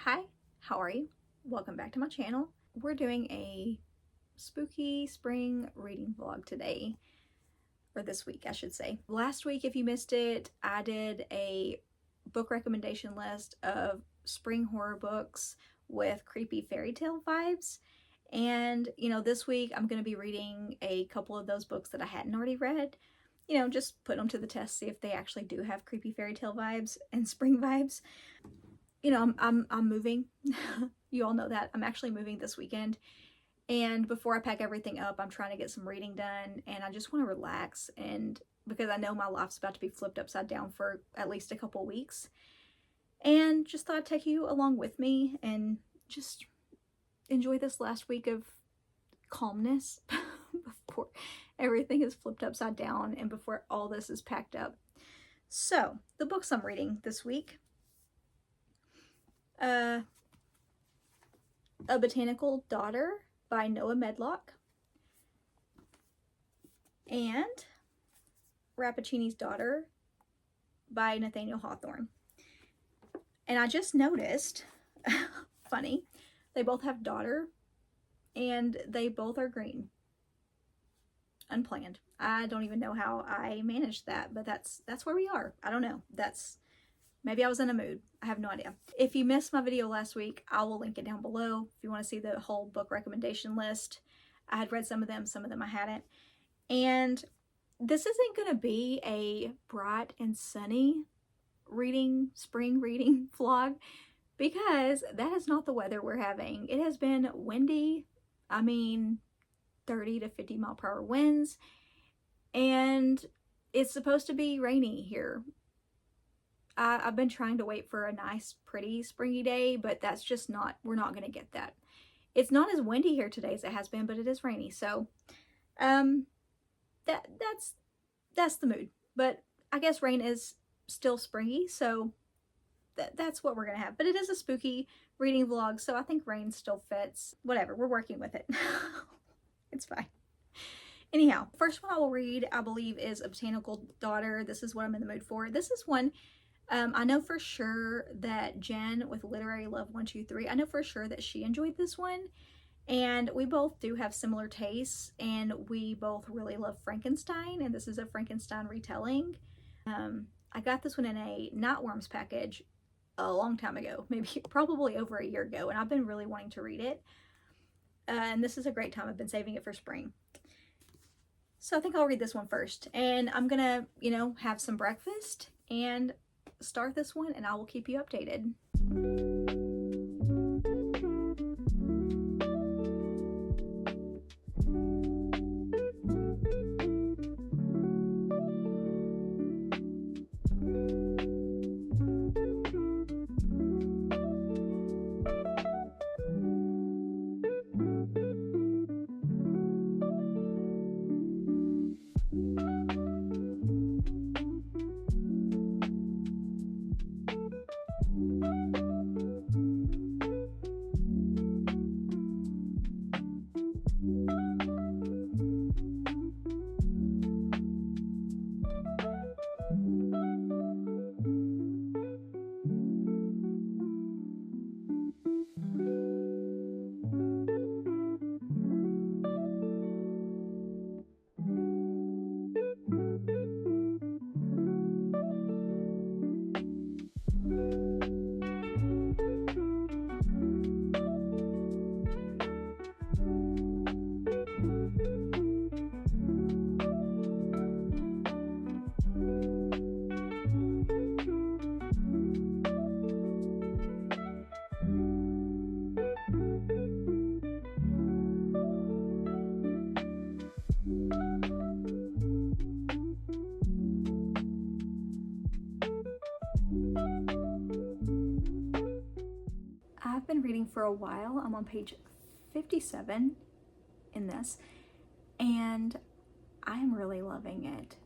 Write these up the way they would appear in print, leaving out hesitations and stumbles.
Hi, how are you? Welcome back to my channel. We're doing a spooky spring reading vlog today, or this week I should say. Last week, if you missed it, I did a book recommendation list of spring horror books with creepy fairy tale vibes. And, this week I'm going to be reading a couple of those books that I hadn't already read. Just put them to the test, see if they actually do have creepy fairy tale vibes and spring vibes. I'm moving. You all know that. I'm actually moving this weekend. And before I pack everything up, I'm trying to get some reading done. And I just want to relax. And because I know my life's about to be flipped upside down for at least a couple weeks. And just thought I'd take you along with me and just enjoy this last week of calmness before everything is flipped upside down and before all this is packed up. So, the books I'm reading this week. A Botanical Daughter by Noah Medlock, and Rappaccini's Daughter by Nathaniel Hawthorne. And I just noticed, funny, they both have daughter and they both are green. Unplanned. I don't even know how I managed that, but that's where we are. I don't know. Maybe I was in a mood. I have no idea. If you missed my video last week, I will link it down below if you want to see the whole book recommendation list. I had read some of them I hadn't. And this isn't going to be a bright and sunny spring reading vlog, because that is not the weather we're having. It has been windy. 30 to 50 mile per hour winds. And it's supposed to be rainy here. I've been trying to wait for a nice, pretty, springy day, but that's just we're not going to get that. It's not as windy here today as it has been, but it is rainy. So, that's the mood. But I guess rain is still springy, so that's what we're going to have. But it is a spooky reading vlog, so I think rain still fits. Whatever, we're working with it. It's fine. Anyhow, first one I will read, I believe, is A Botanical Daughter. This is what I'm in the mood for. This is one I know for sure that Jen with Literary Love 123, I know for sure that she enjoyed this one. And we both do have similar tastes, and we both really love Frankenstein, and this is a Frankenstein retelling. I got this one in a Knotworms package a long time ago, probably over a year ago, and I've been really wanting to read it. And this is a great time. I've been saving it for spring. So I think I'll read this one first, and I'm gonna, have some breakfast and start this one, and I will keep you updated. I've been reading for a while. I'm on page 57 in this, and I'm really loving it.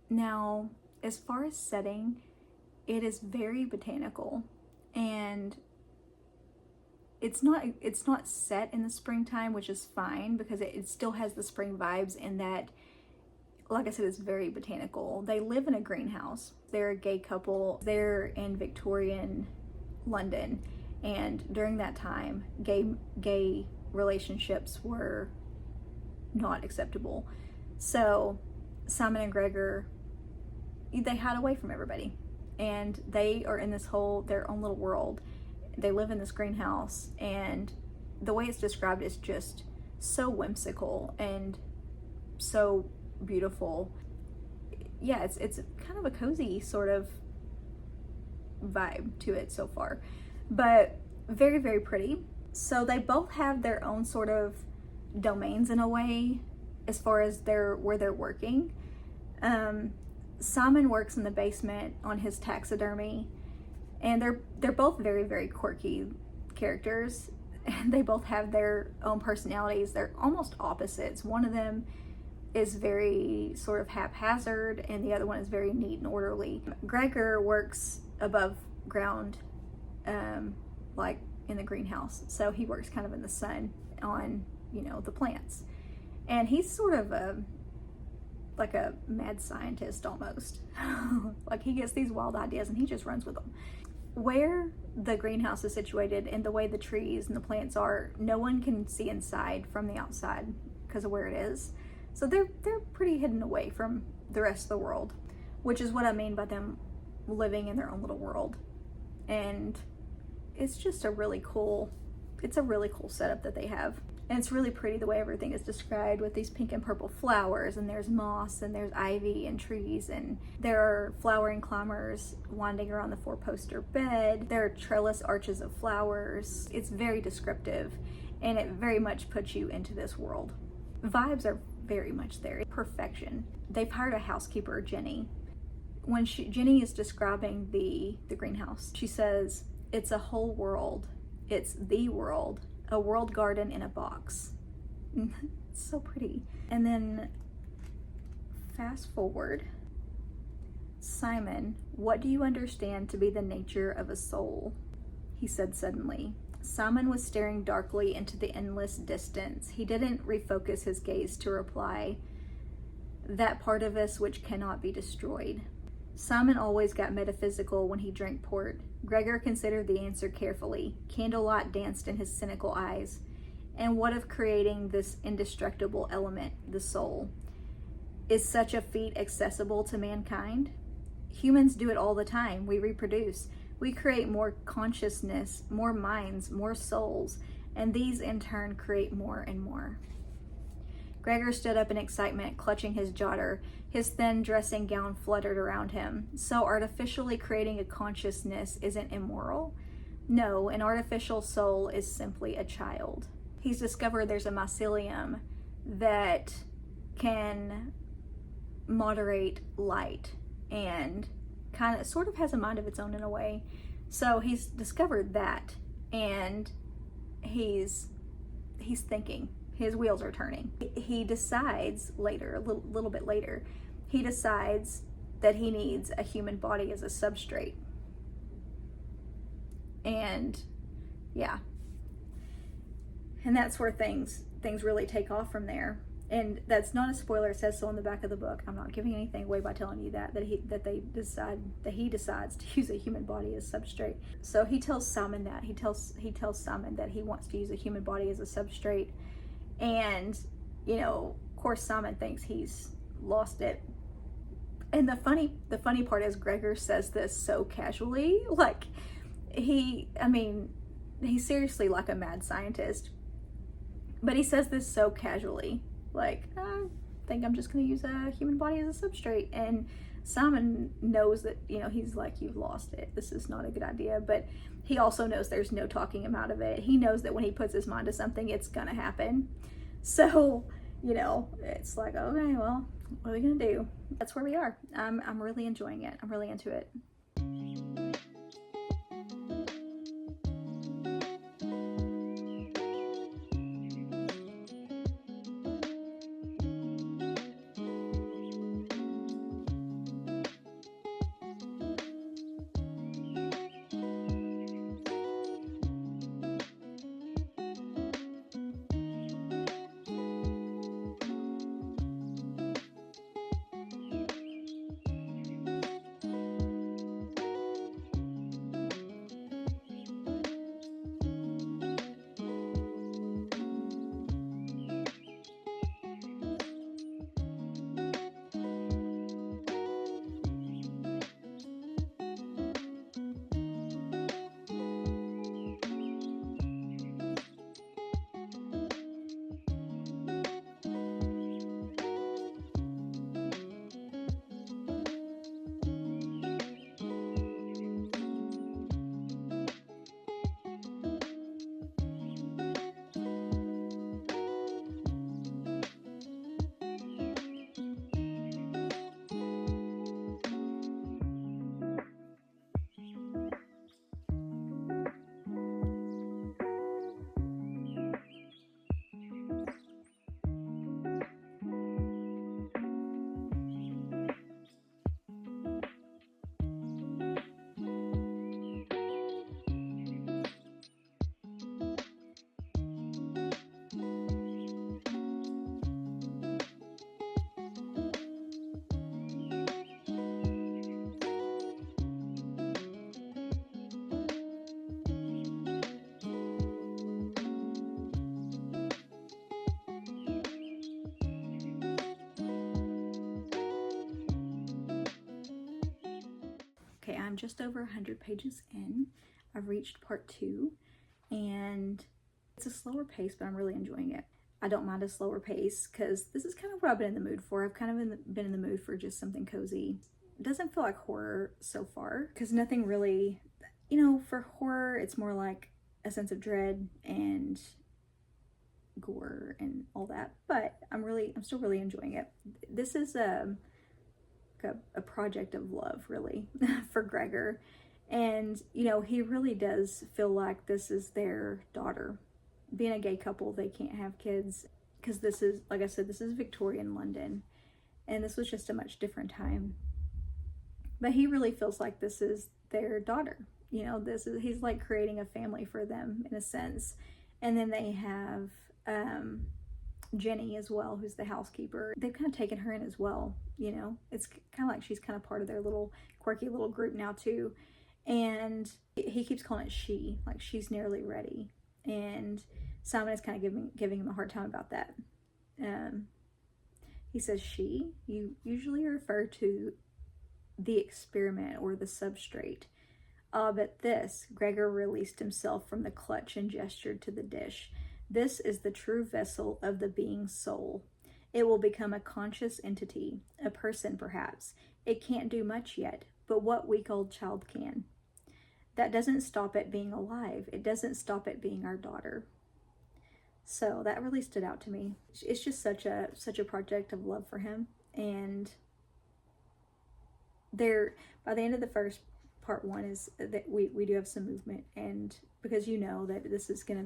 Now, as far as setting, it is very botanical, and it's not set in the springtime, which is fine because it still has the spring vibes in that, like I said, it's very botanical. They live in a greenhouse. They're a gay couple. They're in Victorian London, And during that time, gay relationships were not acceptable. So Simon and Gregor, they hide away from everybody, and they are in their own little world. They live in this greenhouse, and the way it's described is just so whimsical and so beautiful. Yeah, it's kind of a cozy sort of vibe to it so far, but very, very pretty. So they both have their own sort of domains in a way, as far as where they're working. Simon works in the basement on his taxidermy, and they're both very, very quirky characters, and they both have their own personalities. They're almost opposites. One of them is very sort of haphazard, and the other one is very neat and orderly. Gregor works above ground, like in the greenhouse, so he works kind of in the sun on, the plants, and he's sort of like a mad scientist almost. Like, he gets these wild ideas and he just runs with them. Where the greenhouse is situated and the way the trees and the plants are, no one can see inside from the outside because of where it is. So they're pretty hidden away from the rest of the world, which is what I mean by them living in their own little world. And it's just a really cool setup that they have. And it's really pretty the way everything is described, with these pink and purple flowers, and there's moss, and there's ivy and trees, and there are flowering climbers winding around the four-poster bed. There are trellis arches of flowers. It's very descriptive, and it very much puts you into this world. Vibes are very much there. Perfection. They've hired a housekeeper, Jenny. When Jenny is describing the greenhouse, she says, "It's a whole world. It's the world. A world garden in a box." It's so pretty. And then fast forward. "Simon, what do you understand to be the nature of a soul?" he said suddenly. Simon was staring darkly into the endless distance. He didn't refocus his gaze to reply, "That part of us which cannot be destroyed." Simon always got metaphysical when he drank port. Gregor considered the answer carefully. Candlelight danced in his cynical eyes. And what of creating this indestructible element, the soul? Is such a feat accessible to mankind? Humans do it all the time. We reproduce. We create more consciousness, more minds, more souls, and these in turn create more and more. Gregor stood up in excitement, clutching his jotter. His thin dressing gown fluttered around him. So artificially creating a consciousness isn't immoral? No, an artificial soul is simply a child. He's discovered there's a mycelium that can moderate light and sort of has a mind of its own in a way. So he's discovered that, and he's thinking. His wheels are turning. He decides later, a little bit later, he decides that he needs a human body as a substrate. And yeah. And that's where things really take off from there. And that's not a spoiler, it says so on the back of the book. I'm not giving anything away by telling you that he decides to use a human body as substrate. So he tells Simon that. He tells Simon that he wants to use a human body as a substrate. And, of course, Simon thinks he's lost it. And the funny part is Gregor says this so casually. Like, he's seriously like a mad scientist. But he says this so casually. Like, I think I'm just going to use a human body as a substrate. And Simon knows that, he's like, you've lost it. This is not a good idea. But he also knows there's no talking him out of it. He knows that when he puts his mind to something, it's going to happen. So, it's like, okay, well, what are we going to do? That's where we are. I'm really enjoying it. I'm really into it. I'm just over 100 pages in. I've reached part 2, and it's a slower pace, but I'm really enjoying it. I don't mind a slower pace because this is kind of what I've been in the mood for. I've kind of been in the mood for just something cozy. It doesn't feel like horror so far because nothing really, you know, for horror, it's more like a sense of dread and gore and all that, but I'm still really enjoying it. This is a project of love, really, for Gregor. And, you know, he really does feel like this is their daughter. Being a gay couple, they can't have kids because this is, like I said, this is Victorian London, and this was just a much different time. But he really feels like this is their daughter. You know, he's like creating a family for them in a sense. And then they have Jenny as well, who's the housekeeper. They've kind of taken her in as well, you know. It's kind of like she's kind of part of their little quirky little group now too. And he keeps calling it she, like she's nearly ready. And Simon is kind of giving him a hard time about that. He says she, you usually refer to the experiment or the substrate. But this, Gregor released himself from the clutch and gestured to the dish. This is the true vessel of the being's soul. It will become a conscious entity, a person perhaps. It can't do much yet, but what week-old child can. That doesn't stop it being alive. It doesn't stop it being our daughter. So that really stood out to me. It's just such a project of love for him. And by the end of the first part 1 is that we do have some movement, and because you know that this is going to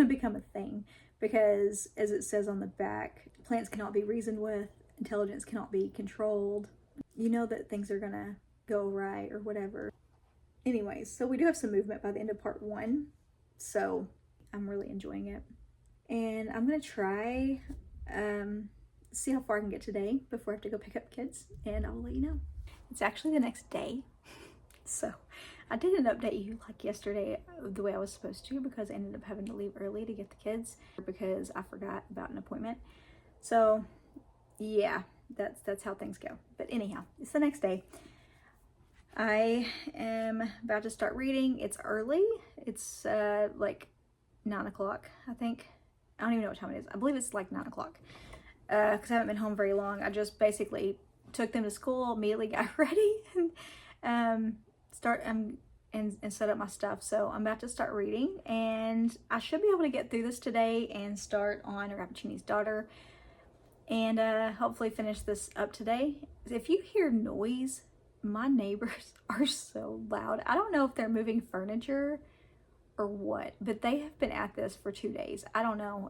become a thing, because as it says on the back, plants cannot be reasoned with, intelligence cannot be controlled. You know that things are going to go right or whatever. Anyways, so we do have some movement by the end of part 1, so I'm really enjoying it. And I'm going to try see how far I can get today before I have to go pick up kids, and I'll let you know. It's actually the next day, so I didn't update you like yesterday the way I was supposed to, because I ended up having to leave early to get the kids because I forgot about an appointment. So yeah, that's how things go. But anyhow, it's the next day. I am about to start reading. It's early. It's like 9 o'clock, I think. I don't even know what time it is. I believe it's like 9 o'clock because I haven't been home very long. I just basically took them to school, immediately got ready, and and set up my stuff. So I'm about to start reading, and I should be able to get through this today and start on Rappaccini's daughter, and hopefully finish this up today. If you hear noise, my neighbors are so loud. I don't know if they're moving furniture or what, but they have been at this for 2 days. I don't know.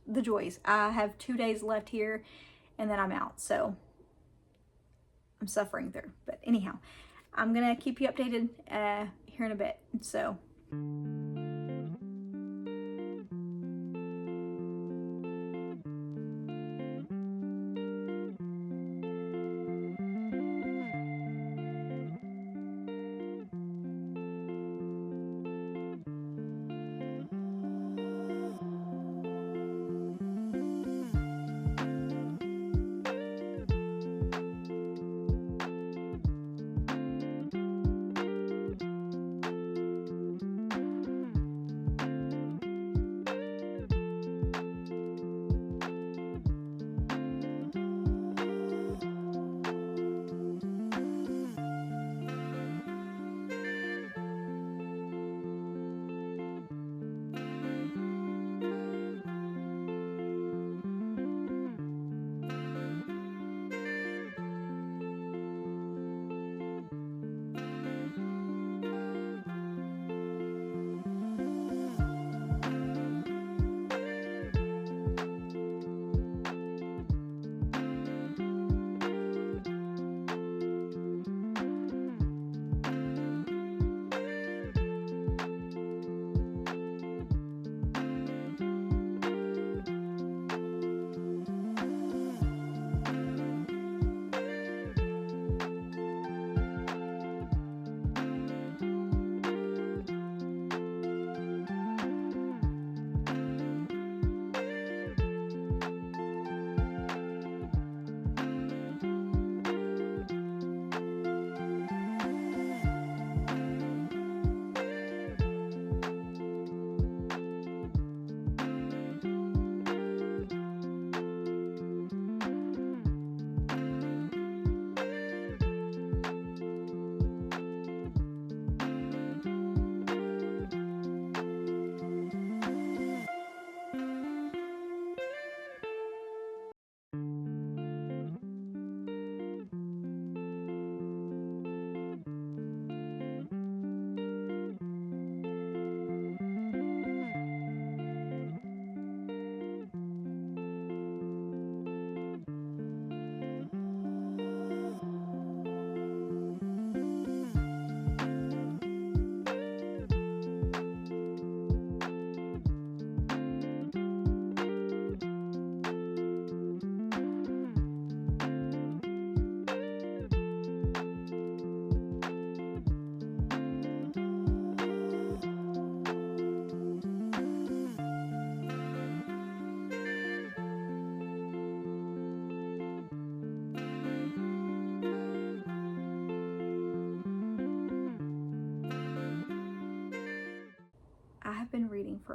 The joys. I have 2 days left here, and then I'm out, so I'm suffering through. But anyhow, I'm gonna keep you updated here in a bit. So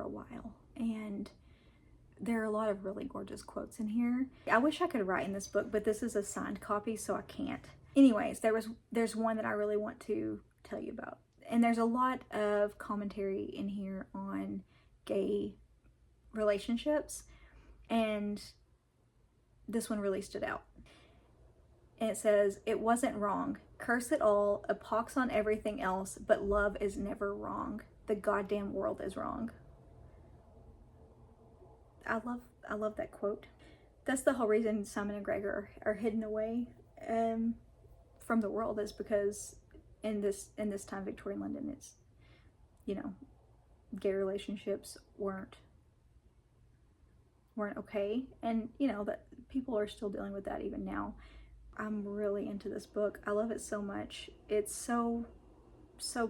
for a while, and there are a lot of really gorgeous quotes in here. I wish I could write in this book, but this is a signed copy, so I can't. Anyways, there's one that I really want to tell you about. And there's a lot of commentary in here on gay relationships, and this one really stood out. And it says, "It wasn't wrong. Curse it all, a pox on everything else, but love is never wrong. The goddamn world is wrong." I love that quote. That's the whole reason Simon and Gregor are hidden away from the world, is because in this time, Victorian London, it's, you know, gay relationships weren't okay, and you know that people are still dealing with that even now. I'm really into this book. I love it so much. It's so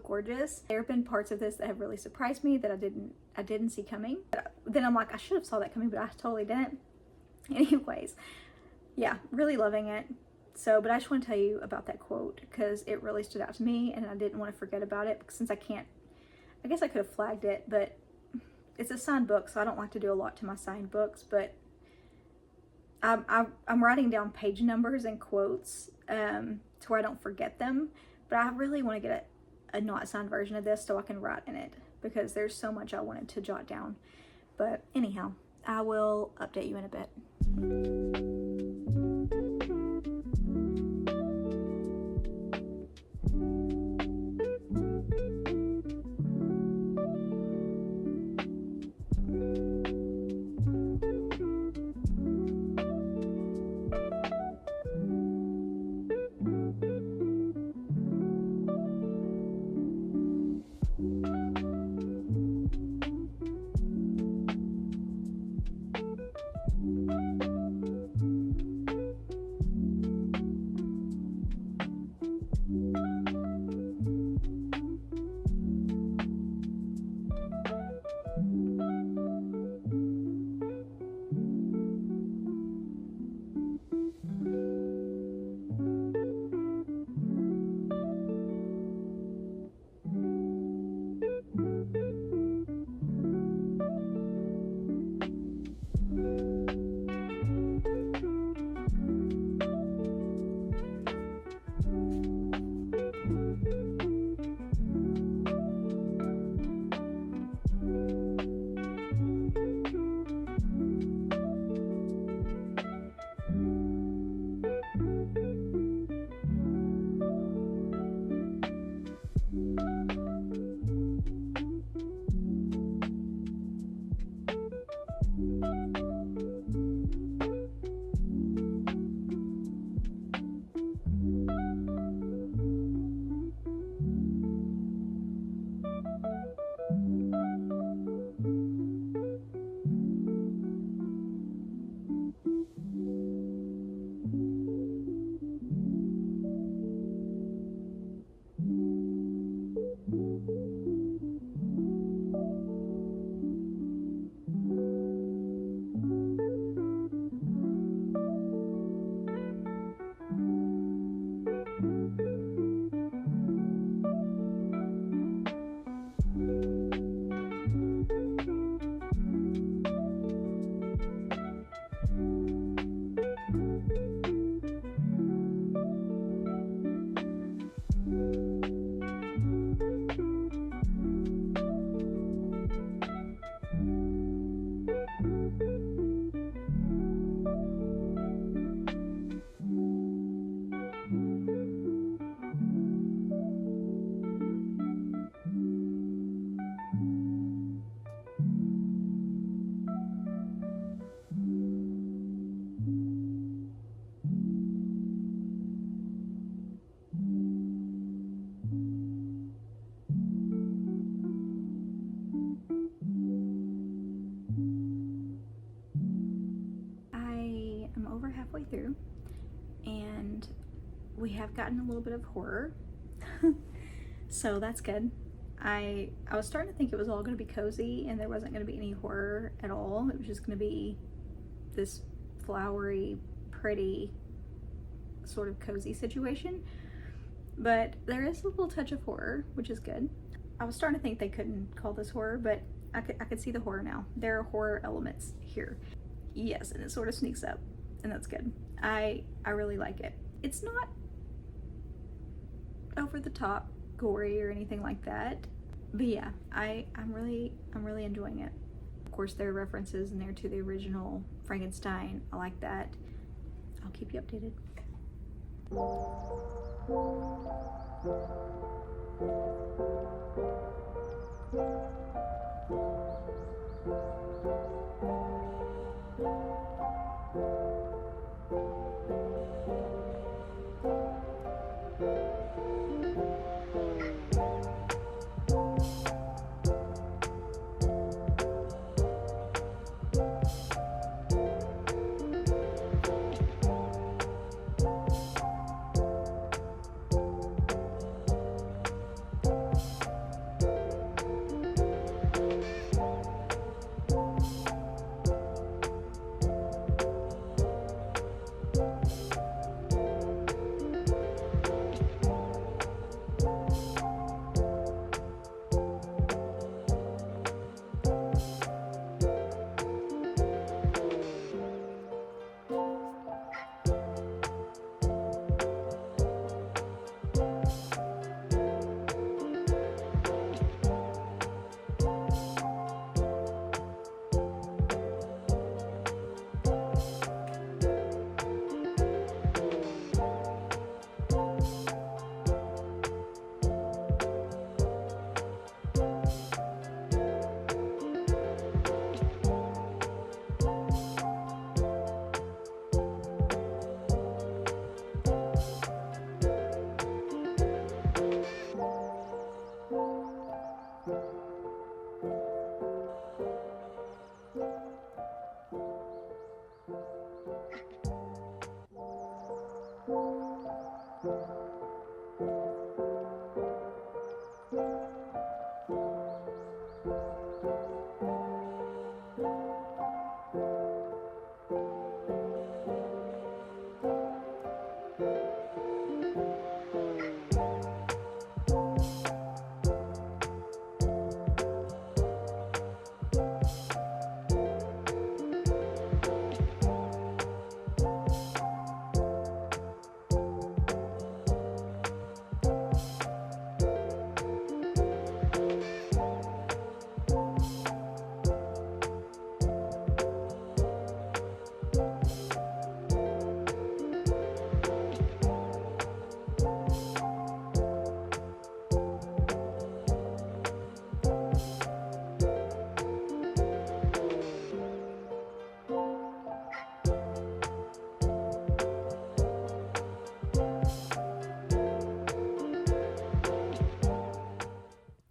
gorgeous. There have been parts of this that have really surprised me that I didn't see coming. But then I'm like, I should have saw that coming, but I totally didn't. Anyways, yeah, really loving it. So, but I just want to tell you about that quote because it really stood out to me, and I didn't want to forget about it since I guess I could have flagged it, but it's a signed book, so I don't like to do a lot to my signed books, but I'm writing down page numbers and quotes to where I don't forget them, but I really want to get a not signed version of this so I can write in it because there's so much I wanted to jot down. But anyhow, I will update you in a bit. Halfway through, and we have gotten a little bit of horror so that's good. I was starting to think it was all going to be cozy and there wasn't going to be any horror at all. It was just going to be this flowery, pretty, sort of cozy situation, but there is a little touch of horror, which is good. I was starting to think they couldn't call this horror, but I could see the horror now. There are horror elements here. Yes, and it sort of sneaks up, and that's good. I really like it. It's not over the top gory or anything like that, but yeah, I'm really enjoying it. Of course, there are references in there to the original Frankenstein. I like that. I'll keep you updated.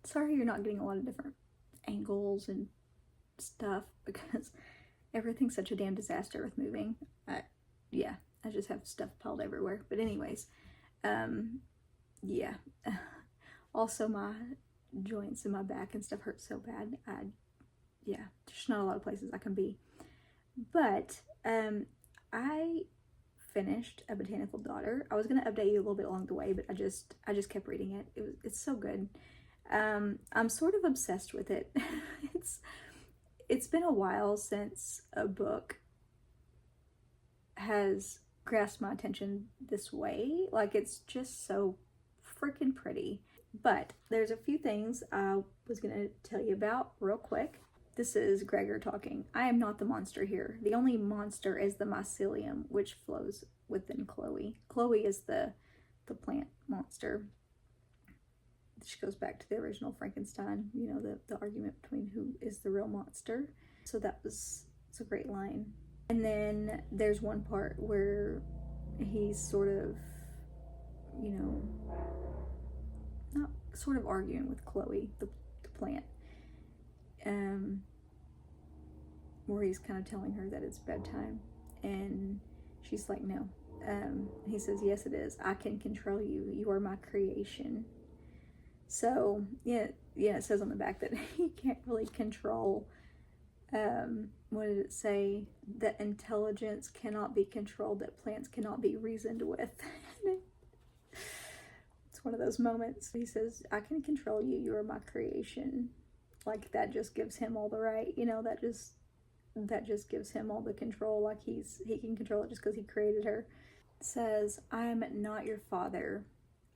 Sorry you're not getting a lot of different angles and stuff because everything's such a damn disaster with moving. Yeah, I just have stuff piled everywhere. But anyways, yeah. Also, my joints in my back and stuff hurt so bad. Yeah, there's not a lot of places I can be. But I finished A Botanical Daughter. I was gonna update you a little bit along the way, but I just kept reading it. It's so good. I'm sort of obsessed with it. It's been a while since a book has grasped my attention this way. Like, it's just so freaking pretty. But there's a few things I was gonna tell you about real quick. This is Gregor talking. I am not the monster here. The only monster is the mycelium, which flows within Chloe. Chloe is the plant monster. Which goes back to the original Frankenstein, you know, the argument between who is the real monster. So it's a great line. And then there's one part where he's sort of, you know, not sort of arguing with Chloe, the plant. Where he's kind of telling her that it's bedtime. And she's like, no. He says, yes, it is. I can control you. You are my creation. So, yeah, it says on the back that he can't really control, what did it say? That intelligence cannot be controlled, that plants cannot be reasoned with. It's one of those moments. He says, I can control you, you are my creation. Like, that just gives him all the right, you know, that just gives him all the control. Like, he can control it just because he created her. It says, I am not your father.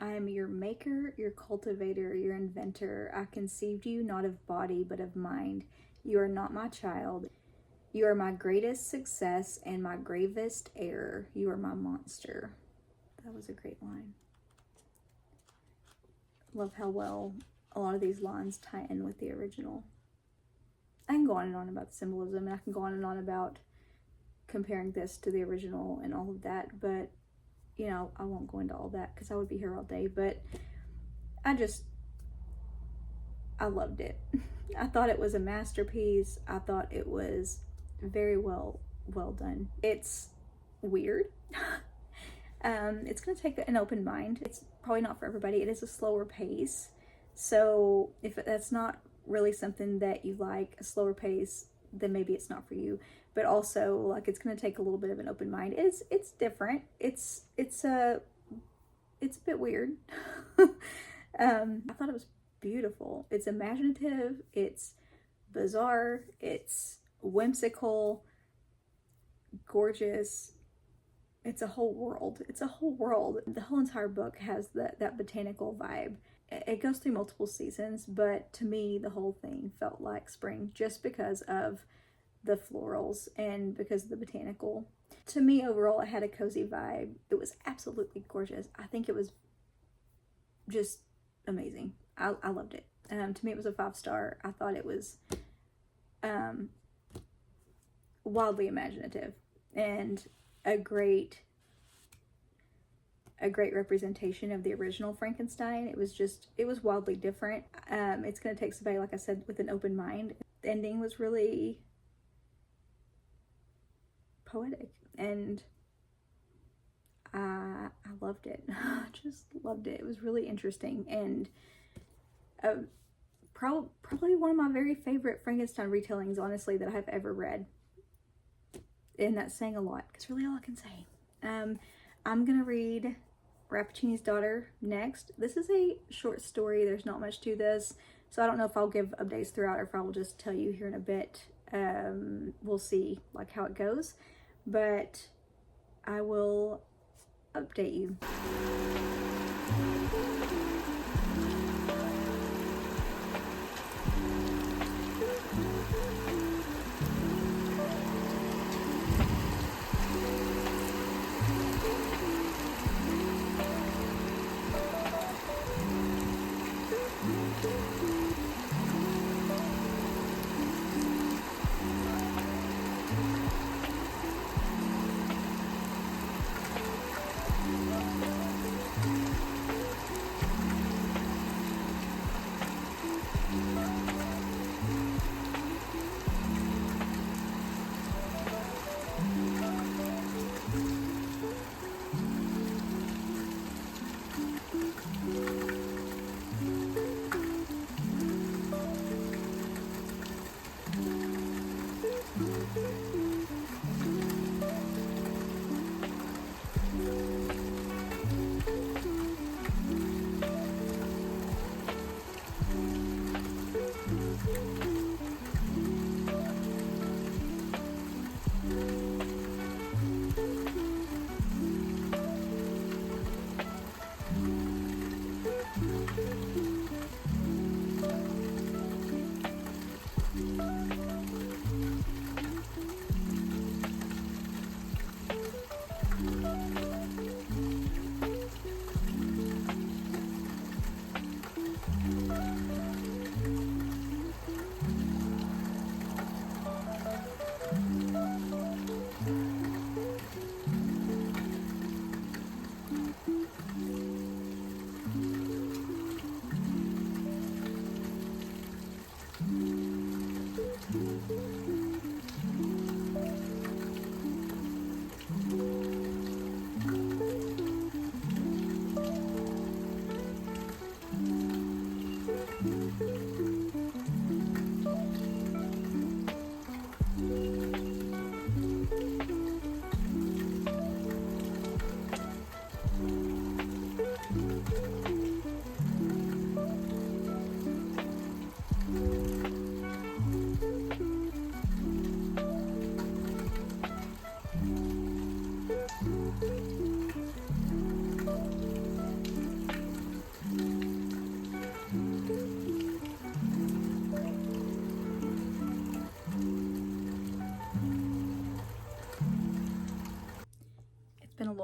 I am your maker, your cultivator, your inventor. I conceived you not of body, but of mind. You are not my child. You are my greatest success and my gravest error. You are my monster. That was a great line. Love how well a lot of these lines tie in with the original. I can go on and on about the symbolism, and I can go on and on about comparing this to the original and all of that, but, you know, I won't go into all that because I would be here all day, but I loved it. I thought it was a masterpiece. I thought it was very well done. It's weird. It's going to take an open mind. It's probably not for everybody. It is a slower pace. So if that's not really something that you like, a slower pace, then maybe it's not for you. But also, like, it's going to take a little bit of an open mind. It's different. It's a bit weird. I thought it was beautiful. It's imaginative. It's bizarre. It's whimsical, gorgeous. It's a whole world. It's a whole world. The whole entire book has that botanical vibe. It goes through multiple seasons, but to me, the whole thing felt like spring just because of the florals and because of the botanical. To me, overall, it had a cozy vibe. It was absolutely gorgeous. I think it was just amazing. I loved it. To me, it was a 5-star. I thought it was wildly imaginative and a great representation of the original Frankenstein. It was wildly different. It's going to take somebody, like I said, with an open mind. The ending was really poetic, and I loved it. Just loved it. It was really interesting, and probably one of my very favorite Frankenstein retellings, honestly, that I've ever read. And that's saying a lot, because really all I can say. I'm gonna read Rappaccini's Daughter next. This is a short story. There's not much to this, so I don't know if I'll give updates throughout or if I will just tell you here in a bit. We'll see like how it goes, but I will update you.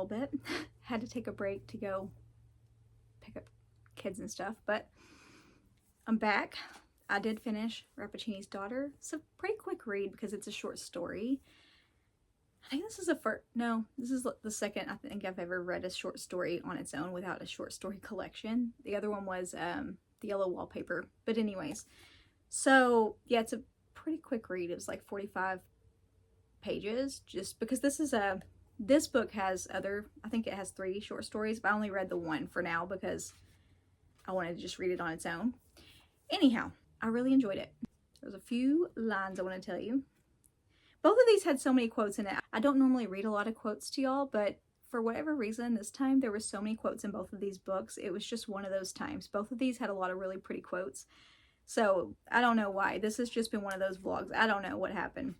little bit. Had to take a break to go pick up kids and stuff, but I'm back. I did finish Rappaccini's Daughter. It's a pretty quick read because it's a short story. I think this is this is the second I think I've ever read a short story on its own without a short story collection. The other one was The Yellow Wallpaper. But anyways, so yeah, it's a pretty quick read. It was like 45 pages, just because this book has I think it has 3 short stories, but I only read the one for now because I wanted to just read it on its own. Anyhow, I really enjoyed it. There's a few lines I want to tell you. Both of these had so many quotes in it. I don't normally read a lot of quotes to y'all, but for whatever reason, this time there were so many quotes in both of these books. It was just one of those times. Both of these had a lot of really pretty quotes. So I don't know why. This has just been one of those vlogs. I don't know what happened.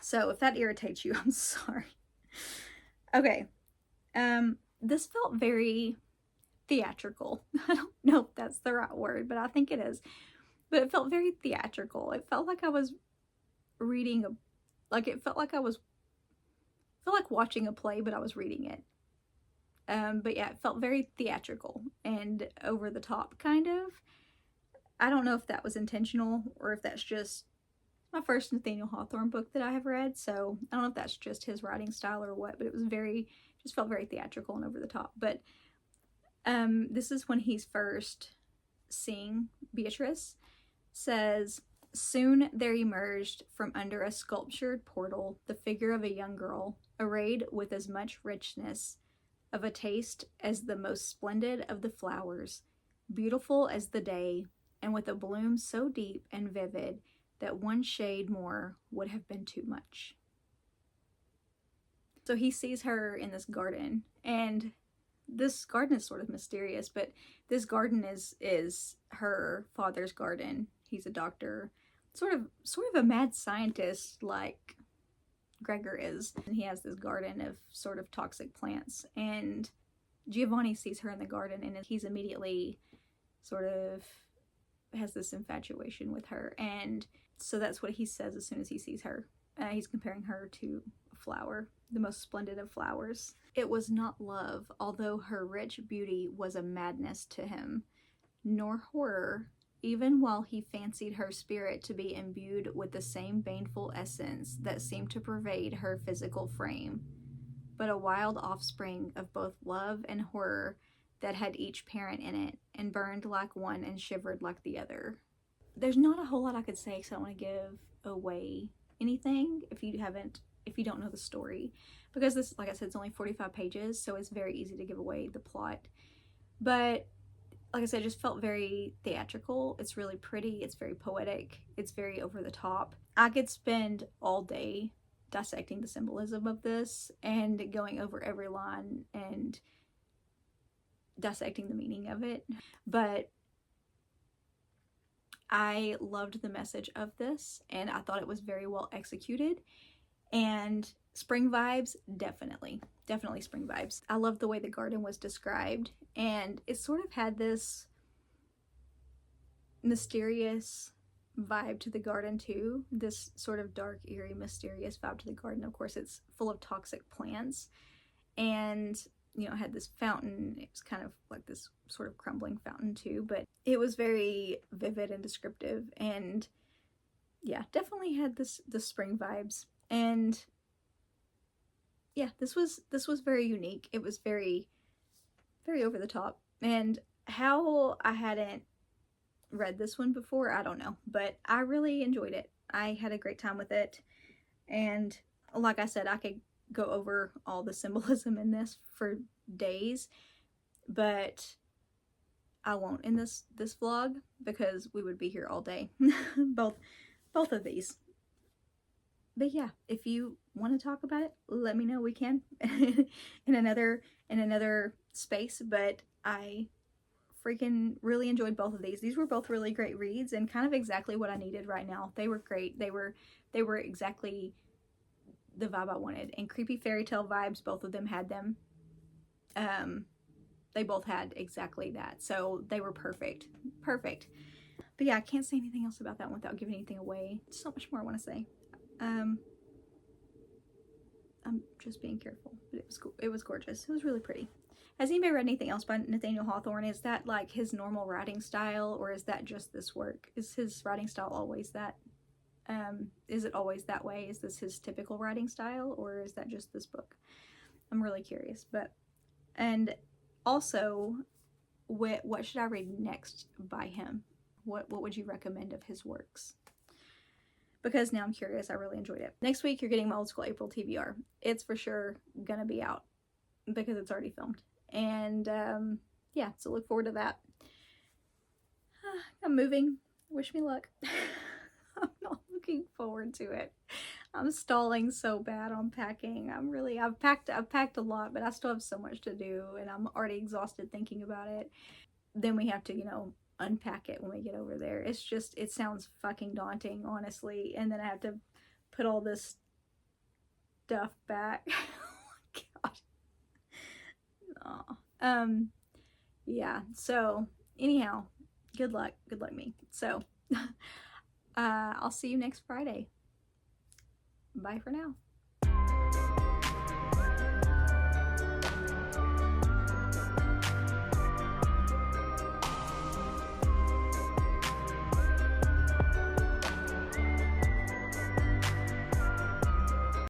So if that irritates you, I'm sorry. Okay. This felt very theatrical. I don't know if that's the right word, but I think it is. But it felt very theatrical. It felt like I was reading it felt like watching a play, but I was reading it. But yeah, it felt very theatrical and over the top, kind of. I don't know if that was intentional or if that's just my first Nathaniel Hawthorne book that I have read, so I don't know if that's just his writing style or what, but it was just felt very theatrical and over the top. But this is when he's first seeing Beatrice. Says, soon there emerged from under a sculptured portal the figure of a young girl, arrayed with as much richness of a taste as the most splendid of the flowers, beautiful as the day, and with a bloom so deep and vivid that one shade more would have been too much. So he sees her in this garden, and this garden is sort of mysterious, but this garden is her father's garden. He's a doctor, sort of a mad scientist like Gregor is. And he has this garden of sort of toxic plants, and Giovanni sees her in the garden, and he's immediately sort of has this infatuation with her. And so that's what he says as soon as he sees her. He's comparing her to a flower, the most splendid of flowers. It was not love, although her rich beauty was a madness to him, nor horror, even while he fancied her spirit to be imbued with the same baneful essence that seemed to pervade her physical frame, but a wild offspring of both love and horror that had each parent in it, and burned like one and shivered like the other. There's not a whole lot I could say because I don't want to give away anything if you don't know the story, because this, like I said, it's only 45 pages, so it's very easy to give away the plot. But like I said, it just felt very theatrical. It's really pretty, it's very poetic, it's very over the top. I could spend all day dissecting the symbolism of this and going over every line and dissecting the meaning of it, but I loved the message of this, and I thought it was very well executed. And spring vibes, definitely spring vibes. I love the way the garden was described, and it sort of had this mysterious vibe to the garden too. This sort of dark, eerie, mysterious vibe to the garden. Of course, it's full of toxic plants, and you know, it had this fountain. It was kind of like this sort of crumbling fountain too, but it was very vivid and descriptive, and yeah, definitely had the spring vibes. And yeah, this was very unique. It was very over the top, and how I hadn't read this one before, I don't know, but I really enjoyed it. I had a great time with it, and like I said, I could go over all the symbolism in this for days, but I won't in this vlog because we would be here all day. both of these. But yeah, if you want to talk about it, let me know. We can in another space. But I freaking really enjoyed both of these. These were both really great reads and kind of exactly what I needed right now. They were great. They were exactly the vibe I wanted. And creepy fairy tale vibes, both of them had them. They both had exactly that. So they were perfect. But yeah, I can't say anything else about that one without giving anything away. There's so much more I want to say. I'm just being careful, but it was cool. It was gorgeous. It was really pretty. Has anybody read anything else by Nathaniel Hawthorne? Is that like his normal writing style, or is that just this work? Is his writing style always that? Is it always that way? Is this his typical writing style, or is that just this book? I'm really curious. But, and also, what should I read next by him? What would you recommend of his works? Because now I'm curious. I really enjoyed it. Next week, you're getting my old school April TBR. It's for sure gonna be out because it's already filmed. And yeah, so look forward to that. I'm moving. Wish me luck. I'm not looking forward to it. I'm stalling so bad on packing. I've packed a lot, but I still have so much to do, and I'm already exhausted thinking about it. Then we have to, you know, unpack it when we get over there. It's just, it sounds fucking daunting, honestly. And then I have to put all this stuff back. Oh my god. Oh. Yeah, so anyhow, good luck me. So I'll see you next Friday. Bye for now.